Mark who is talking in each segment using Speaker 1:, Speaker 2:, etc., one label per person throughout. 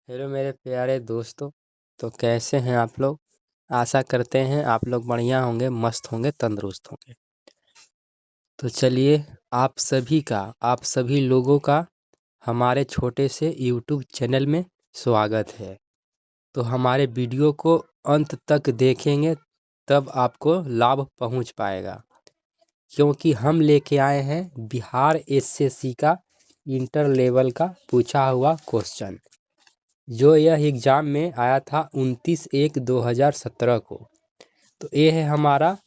Speaker 1: Hello मेरे प्यारे दोस्तों। तो कैसे हैं आप लोग? आशा करते हैं आप लोग बढ़िया होंगे, मस्त होंगे, तंदुरुस्त होंगे। तो चलिए, आप सभी लोगों का हमारे छोटे से यूट्यूब चैनल में स्वागत है। तो हमारे वीडियो को अंत तक देखेंगे तब आपको लाभ पहुंच पाएगा, क्योंकि हम लेके आए हैं बिहार एसएससी का इंटर लेवल का पूछा हुआ क्वेश्चन, जो यह एग्ज़ाम में आया था 29/1/2017 को। तो ये है हमारा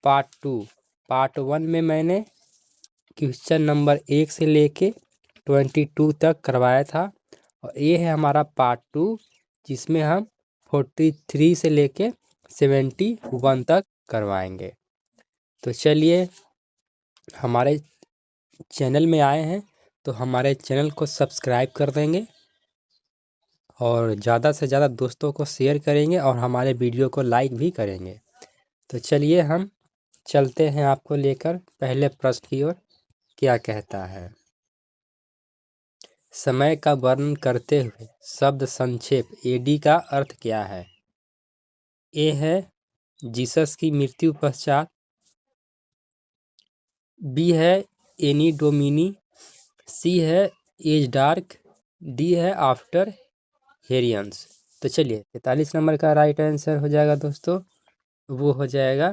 Speaker 1: पार्ट 2। पार्ट 1 में मैंने क्वेश्चन नंबर 1 से लेके 22 तक करवाया था, और ये है हमारा पार्ट 2, जिसमें हम 43 से लेके 71 तक करवाएंगे। तो चलिए, हमारे चैनल में आए हैं तो हमारे चैनल को सब्सक्राइब कर देंगे और ज़्यादा से ज़्यादा दोस्तों को शेयर करेंगे और हमारे वीडियो को लाइक भी करेंगे। तो चलिए, हम चलते हैं आपको लेकर पहले प्रश्न की ओर। क्या कहता है? समय का वर्णन करते हुए शब्द संक्षेप एडी का अर्थ क्या है? ए है जीसस की मृत्यु पश्चात, बी है एनी डोमिनी, सी है एज डार्क, डी है आफ्टर हेरियंस। तो चलिए, 43 नंबर का राइट आंसर हो जाएगा दोस्तों, वो हो जाएगा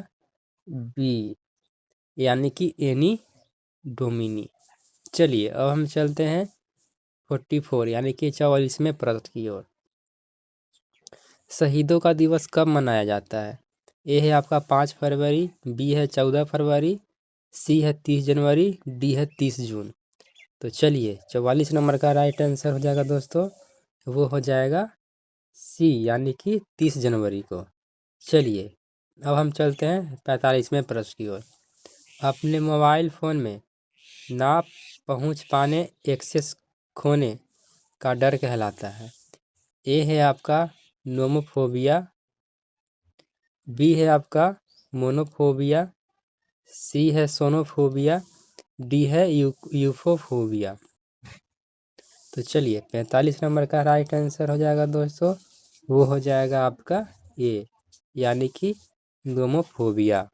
Speaker 1: बी, यानी कि एनी डोमिनी। चलिए, अब हम चलते हैं 44 यानी कि 44वें प्रश्न की ओर। शहीदों का दिवस कब मनाया जाता है? ए है आपका 5 फरवरी, बी है 14 फरवरी, सी है 30 जनवरी, डी है 30 जून। तो चलिए, 44 नंबर का राइट आंसर हो जाएगा दोस्तों, वो हो जाएगा सी, यानी कि 30 जनवरी को। चलिए, अब हम चलते हैं 45वें प्रश्न की ओर। अपने मोबाइल फ़ोन में ना पहुंच पाने, एक्सेस खोने का डर कहलाता है। ए है आपका नोमोफोबिया, बी है आपका मोनोफोबिया, सी है सोनोफोबिया, डी है यूफोफोबिया। तो चलिए, 45 नंबर का राइट आंसर हो जाएगा दोस्तों, वो हो जाएगा आपका ए, यानी कि नोमोफोबिया।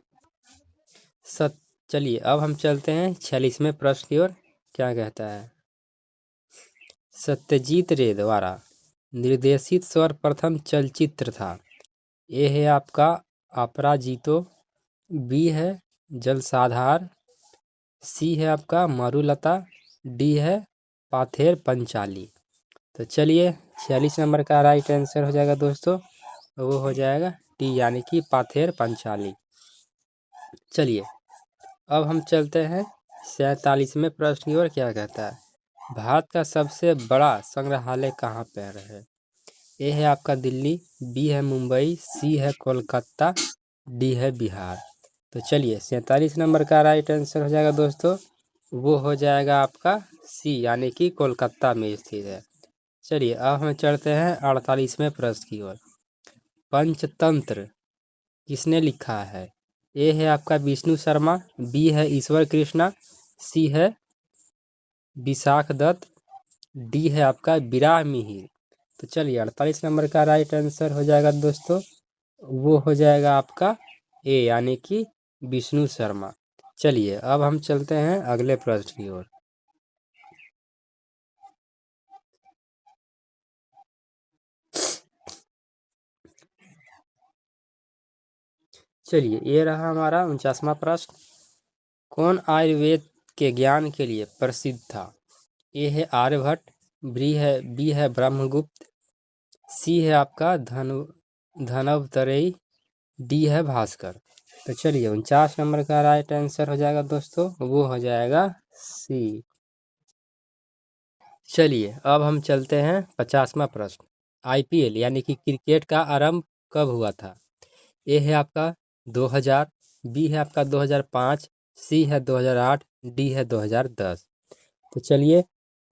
Speaker 1: चलिए, अब हम चलते हैं 46वें प्रश्न की ओर। क्या कहता है? सत्यजीत रे द्वारा निर्देशित सर्वप्रथम चलचित्र था। ए है आपका अपराजितो, बी है जलसाधार, सी है आपका मरुलता, डी है पाथेर पंचाली। तो चलिए, 46 नंबर का राइट आंसर हो जाएगा दोस्तों, वो हो जाएगा डी, यानी कि पाथेर पंचाली। चलिए, अब हम चलते हैं 47वें प्रश्न की ओर। क्या कहता है? भारत का सबसे बड़ा संग्रहालय कहाँ पर है? ए है आपका दिल्ली, बी है मुंबई, सी है कोलकाता, डी है बिहार। तो चलिए, 47 नंबर का राइट आंसर हो जाएगा दोस्तों, वो हो जाएगा आपका सी, यानी कि कोलकाता में स्थित है। चलिए, अब हम चढ़ते हैं 48वें प्रश्न की ओर। पंचतंत्र किसने लिखा है? ए है आपका विष्णु शर्मा, बी है ईश्वर कृष्णा, सी है विशाख दत्त, डी है आपका विराह मिहिर। तो चलिए, 48 नंबर का राइट आंसर हो जाएगा दोस्तों, वो हो जाएगा आपका ए, यानी कि विष्णु शर्मा। चलिए, अब हम चलते हैं अगले प्रश्न की ओर। चलिए, ये रहा हमारा 49वां प्रश्न। कौन आयुर्वेद के ज्ञान के लिए प्रसिद्ध था? ए है आर्यभट्ट, बी है ब्रह्मगुप्त, सी है आपका धनवंतरि, डी है भास्कर। तो चलिए, 49 नंबर का राइट आंसर हो जाएगा दोस्तों, वो हो जाएगा सी। चलिए, अब हम चलते हैं 50वां प्रश्न। आईपीएल यानी कि क्रिकेट का आरंभ कब हुआ था? ए है आपका 2000, बी है आपका 2005, सी है 2008, डी है 2010। तो चलिए,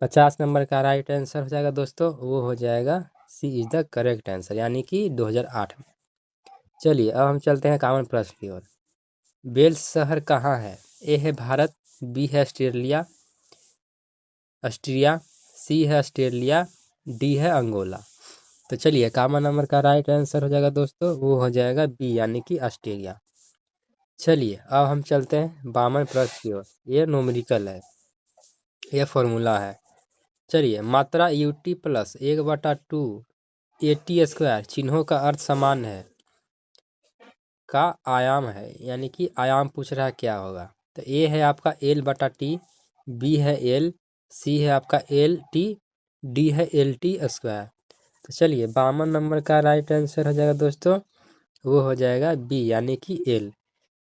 Speaker 1: 50 नंबर का राइट आंसर हो जाएगा दोस्तों, वो हो जाएगा सी इज द करेक्ट आंसर, यानी कि 2008 में। चलिए, अब हम चलते हैं 51 प्रश्न की ओर। वेल्स शहर कहाँ है? ए है भारत, बी है ऑस्ट्रिया, सी है ऑस्ट्रेलिया, डी है अंगोला। तो चलिए 51 नंबर का राइट आंसर हो जाएगा दोस्तों, वो हो जाएगा बी यानी कि ऑस्ट्रेलिया। चलिए अब हम चलते हैं 52 प्रश्न की ओर। ये न्यूमेरिकल है, ये फॉर्मूला है। चलिए मात्रा ut प्लस 1/2 AT स्क्वायर चिन्हों का अर्थ समान है का आयाम है, यानी कि आयाम पूछ रहा है क्या होगा। तो ए है आपका L/T, बी है L, सी है आपका LT, डी है LT स्क्वायर। तो चलिए 52 नंबर का राइट आंसर हो जाएगा दोस्तों, वो हो जाएगा बी यानी कि L।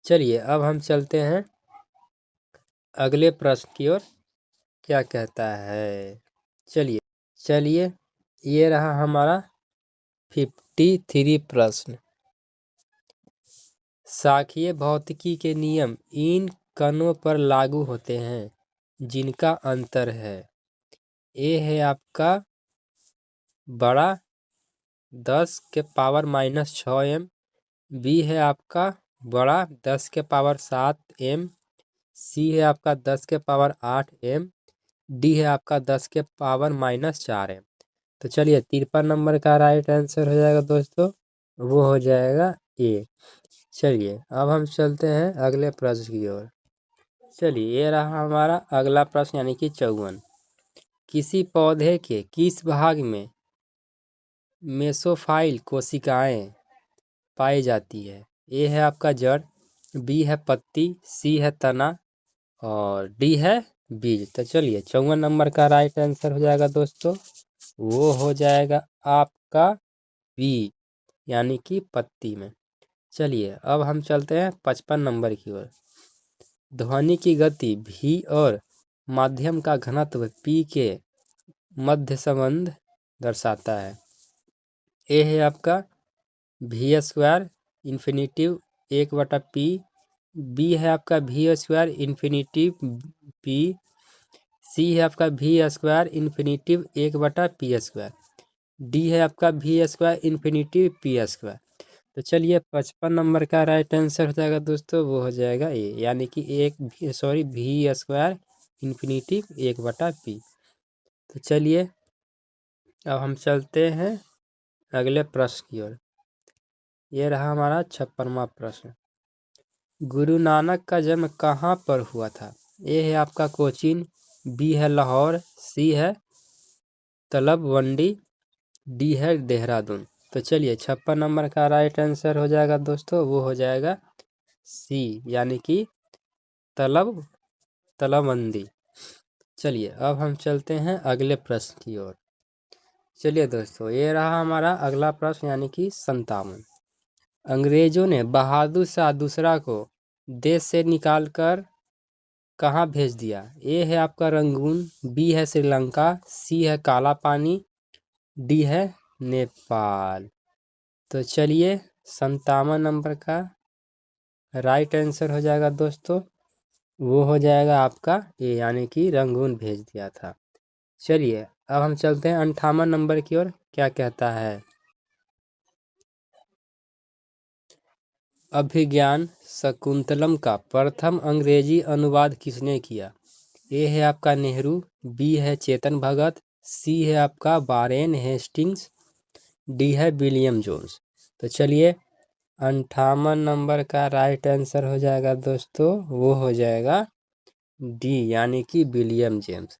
Speaker 1: चलिए अब हम चलते हैं अगले प्रश्न की ओर, क्या कहता है। चलिए चलिए ये रहा हमारा 53 प्रश्न। शाखीय भौतिकी के नियम इन कणों पर लागू होते हैं जिनका अंतर है। ए है आपका बड़ा 10⁻⁻6 m, बी है आपका बड़ा 10⁻7 m, सी है आपका 10⁻8 m, डी है आपका 10⁻4 m। तो चलिए 53 नंबर का राइट आंसर हो जाएगा दोस्तों, वो हो जाएगा ए। चलिए अब हम चलते हैं अगले प्रश्न की ओर। चलिए ये रहा हमारा अगला प्रश्न यानी कि 54। किसी पौधे के किस भाग में मेसोफाइल कोशिकाएं पाई जाती है। ए है आपका जड़, बी है पत्ती, सी है तना और डी है बीज। तो चलिए 54 नंबर का राइट आंसर हो जाएगा दोस्तों, वो हो जाएगा आपका बी यानी कि पत्ती में। चलिए अब हम चलते हैं 55 नंबर की ओर। ध्वनि की गति v और माध्यम का घनत्व p के मध्य संबंध दर्शाता है। ए है आपका v square infinitive 1/p, B है आपका v स्क्वायर इन्फिनिटिव p, सी है आपका v square infinitive 1/p square, D है आपका v square infinitive p square. तो चलिए 55 नंबर का राइट आंसर हो जाएगा दोस्तों, वो हो जाएगा ए यानी कि v स्क्वायर इन्फिनिटिव 1/p। तो चलिए अब हम चलते हैं अगले प्रश्न की ओर। ये रहा हमारा 56वां प्रश्न। गुरु नानक का जन्म कहाँ पर हुआ था। ए है आपका कोचीन, बी है लाहौर, सी है तलबवंडी, डी है देहरादून। तो चलिए 56 नंबर का राइट आंसर हो जाएगा दोस्तों, वो हो जाएगा सी यानी कि तलबवंदी। चलिए अब हम चलते हैं अगले प्रश्न की ओर। चलिए दोस्तों ये रहा हमारा अगला प्रश्न यानी कि 57। अंग्रेजों ने बहादुर शाह दूसरा को देश से निकालकर कहाँ भेज दिया। ए है आपका रंगून, बी है श्रीलंका, सी है काला पानी, डी है नेपाल। तो चलिए 57 नंबर का राइट आंसर हो जाएगा दोस्तों, वो हो जाएगा आपका ए यानी कि रंगून भेज दिया था। चलिए अब हम चलते हैं 58 नंबर की ओर, क्या कहता है। अभिज्ञान शकुंतलम का प्रथम अंग्रेजी अनुवाद किसने किया। ए है आपका नेहरू, बी है चेतन भगत, सी है आपका वारेन हेस्टिंग्स, डी है विलियम जोन्स। तो चलिए 58 नंबर का राइट आंसर हो जाएगा दोस्तों, वो हो जाएगा डी यानी कि विलियम जेम्स।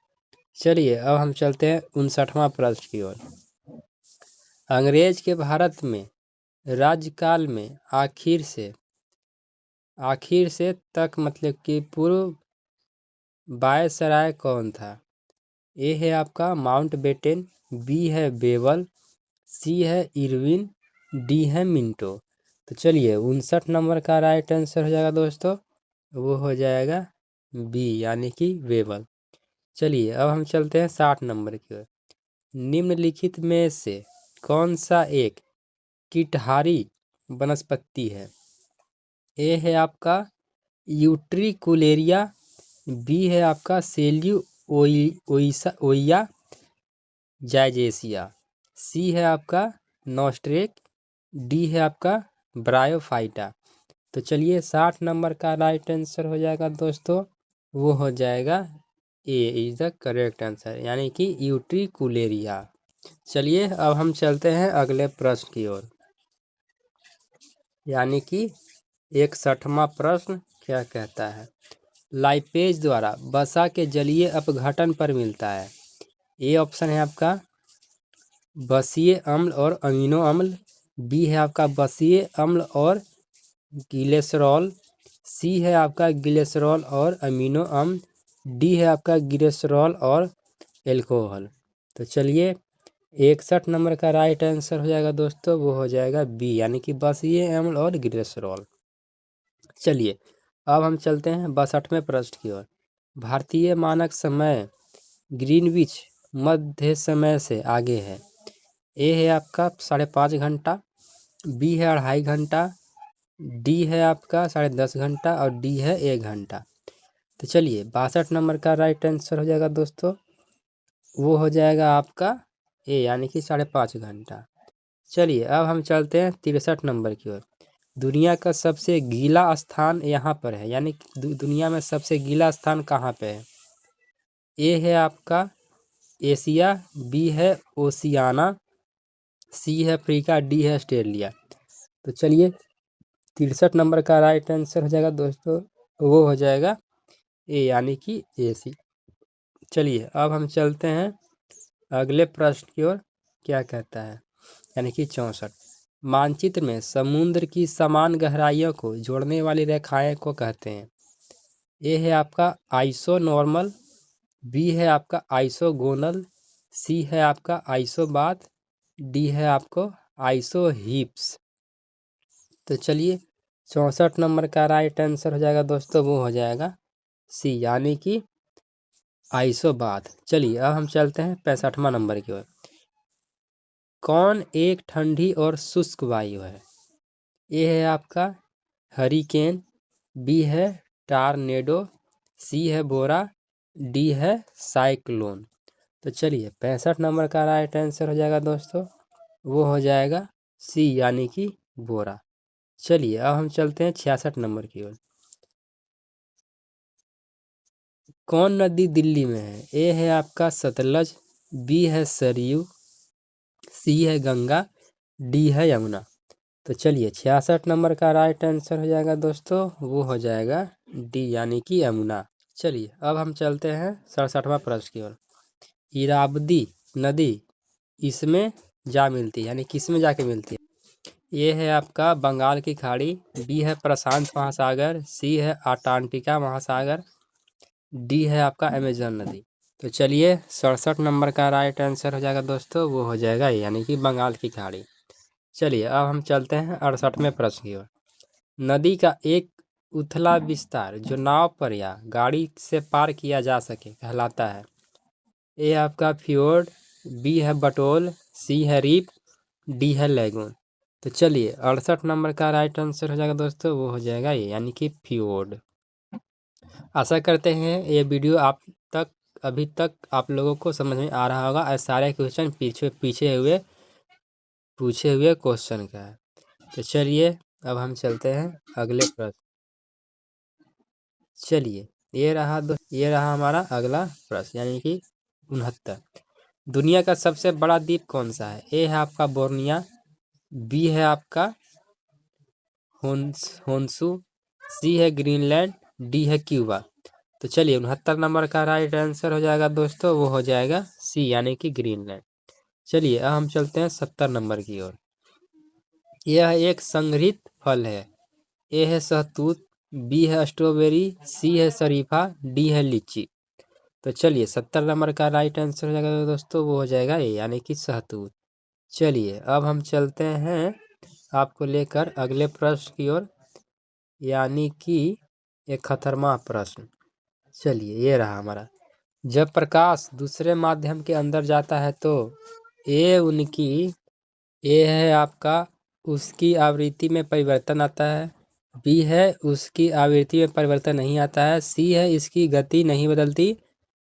Speaker 1: चलिए अब हम चलते हैं 59वां प्रश्न की ओर। अंग्रेज के भारत में राज्यकाल में आखिर से तक मतलब कि पूर्व वायसराय कौन था। ए है आपका माउंटबेटन, बी है बेवल, सी है इरविन, डी है मिंटो। तो चलिए 59 नंबर का राइट आंसर हो जाएगा दोस्तों, वो हो जाएगा बी यानी कि बेवल। चलिए अब हम चलते हैं 60 नंबर की ओर। निम्नलिखित में से कौन सा एक कीटहारी वनस्पति है। ए है आपका यूट्रिकुलेरिया, बी है आपका ओइया जायजेसिया, सी है आपका नॉस्ट्रेक, डी है आपका ब्रायोफाइटा। तो चलिए 60 नंबर का राइट आंसर हो जाएगा दोस्तों, वो हो जाएगा ए इज द करेक्ट आंसर यानी कि यूट्रिकुलेरिया। चलिए अब हम चलते हैं अगले प्रश्न की ओर, यानी कि 61वां प्रश्न क्या कहता है। लाइपेज द्वारा वसा के जलीय अपघटन पर मिलता है। ए ऑप्शन है आपका बसीय अम्ल और अमीनो अम्ल, बी है आपका बसीय अम्ल और ग्लिसरॉल, सी है आपका ग्लिसरॉल और अमीनो अम्ल, डी है आपका ग्लिसरॉल और एल्कोहल। तो चलिए 61 नंबर का राइट आंसर हो जाएगा दोस्तों, वो हो जाएगा बी, यानी कि बसीय अम्ल और ग्लिसरॉल। चलिए अब हम चलते हैं 62वें प्रश्न की ओर। भारतीय मानक समय ग्रीनविच मध्य समय से आगे है। ए है आपका 5.5 घंटा, बी है 2.5 घंटा, डी है आपका 10.5 घंटा और डी है 1 घंटा। तो चलिए 62 नंबर का राइट आंसर हो जाएगा दोस्तों, वो हो जाएगा आपका ए, यानी कि 5.5 घंटा। चलिए अब हम चलते हैं 63 नंबर की ओर। दुनिया का सबसे गीला स्थान यहाँ पर है, यानी कि दुनिया में सबसे गीला स्थान कहाँ पे है। ए है आपका एशिया, बी है ओशियाना, सी है अफ्रीका, डी है ऑस्ट्रेलिया। तो चलिए 63 नंबर का राइट आंसर हो जाएगा दोस्तों, वो हो जाएगा ए, यानी कि एसी। चलिए अब हम चलते हैं अगले प्रश्न की ओर, क्या कहता है, यानी कि 64। मानचित्र में समुद्र की समान गहराइयों को जोड़ने वाली रेखाएं को कहते हैं। ए है आपका आइसोनॉर्मल, बी है आपका आइसोगोनल, सी है आपका आइसोबाथ, डी है आपको आइसोहीप्स। तो चलिए 64 नंबर का राइट आंसर हो जाएगा दोस्तों, वो हो जाएगा सी, यानी कि आइसोबाथ। चलिए अब हम चलते हैं 65वां नंबर की ओर। कौन एक ठंडी और शुष्क वायु है। ए है आपका हरिकेन, बी है टारनेडो, सी है बोरा, डी है साइक्लोन। तो चलिए 65 नंबर का राइट आंसर हो जाएगा दोस्तों, वो हो जाएगा सी, यानी कि बोरा। चलिए अब हम चलते हैं 66 नंबर की ओर। कौन नदी दिल्ली में है। ए है आपका सतलज, बी है सरयू, सी है गंगा, डी है यमुना। तो चलिए 66 नंबर का राइट आंसर हो जाएगा दोस्तों, वो हो जाएगा डी, यानी कि यमुना। चलिए अब हम चलते हैं 67वां प्रश्न की ओर। इरावदी नदी इसमें जा मिलती है, यानी किस में जाके मिलती है। ये है आपका बंगाल की खाड़ी, बी है प्रशांत महासागर, सी है अंटार्कटिका महासागर, डी है आपका अमेजन नदी। तो चलिए 67 नंबर का राइट आंसर हो जाएगा दोस्तों, वो हो जाएगा यानी कि बंगाल की खाड़ी। चलिए अब हम चलते हैं 68वें प्रश्न की ओर। नदी का एक उथला विस्तार जो नाव पर या गाड़ी से पार किया जा सके कहलाता है। ए आपका फ्योर्ड, बी है बटोल, सी है रीप, डी है लैगून। तो चलिए 68 नंबर का राइट आंसर हो जाएगा दोस्तों, वो हो जाएगा ये, यानी कि फ्योर्ड। आशा करते हैं ये वीडियो अभी तक आप लोगों को समझ में आ रहा होगा और सारे क्वेश्चन पूछे हुए क्वेश्चन का है। तो चलिए अब हम चलते हैं अगले प्रश्न। चलिए ये रहा हमारा अगला प्रश्न, यानी कि 69। दुनिया का सबसे बड़ा द्वीप कौन सा है। ए है आपका बोर्निया, बी है आपका होन्सू, सी है ग्रीनलैंड, डी है क्यूबा। तो चलिए 69 नंबर का राइट आंसर हो जाएगा दोस्तों, वो हो जाएगा सी, यानी कि ग्रीनलैंड। चलिए अब हम चलते हैं 70 नंबर की ओर। यह एक संग्रहित फल है। ए है सहतूत, बी है स्ट्रॉबेरी, सी है शरीफा, डी है लीची। तो चलिए 70 नंबर का राइट आंसर हो जाएगा दोस्तों, वो हो जाएगा ए, यानी कि सहतूत। चलिए अब हम चलते हैं आपको लेकर अगले प्रश्न की ओर, यानी कि 71वां प्रश्न। चलिए ये रहा हमारा। जब प्रकाश दूसरे माध्यम के अंदर जाता है तो ए है आपका उसकी आवृत्ति में परिवर्तन आता है, बी है उसकी आवृत्ति में परिवर्तन नहीं आता है, सी है इसकी गति नहीं बदलती,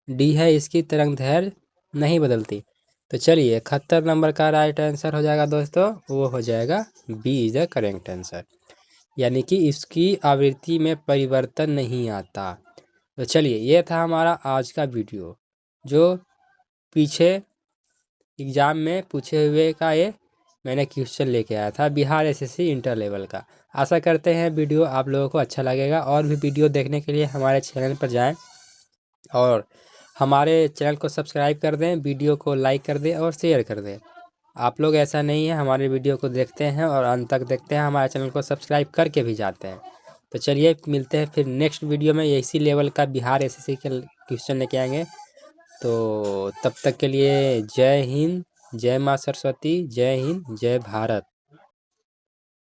Speaker 1: डी है इसकी तरंगदैर्घ्य नहीं बदलती। तो चलिए 71 नंबर का राइट आंसर हो जाएगा दोस्तों, वो हो जाएगा B is the correct answer, यानी कि इसकी आवृत्ति में परिवर्तन नहीं आता। तो चलिए ये था हमारा आज का वीडियो। जो पीछे एग्ज़ाम में पूछे हुए का ये मैंने क्वेश्चन लेके आया था, बिहार एसएससी इंटर लेवल का। आशा करते हैं वीडियो आप लोगों को अच्छा लगेगा। और भी वीडियो देखने के लिए हमारे चैनल पर जाएं और हमारे चैनल को सब्सक्राइब कर दें, वीडियो को लाइक कर दें और शेयर कर दें। आप लोग ऐसा नहीं है, हमारे वीडियो को देखते हैं और अंत तक देखते हैं, हमारे चैनल को सब्सक्राइब करके भी जाते हैं। तो चलिए मिलते हैं फिर नेक्स्ट वीडियो में, इसी लेवल का बिहार एसएससी के क्वेश्चन लेके आएंगे। तो तब तक के लिए जय हिंद, जय माँ सरस्वती, जय हिंद, जय भारत।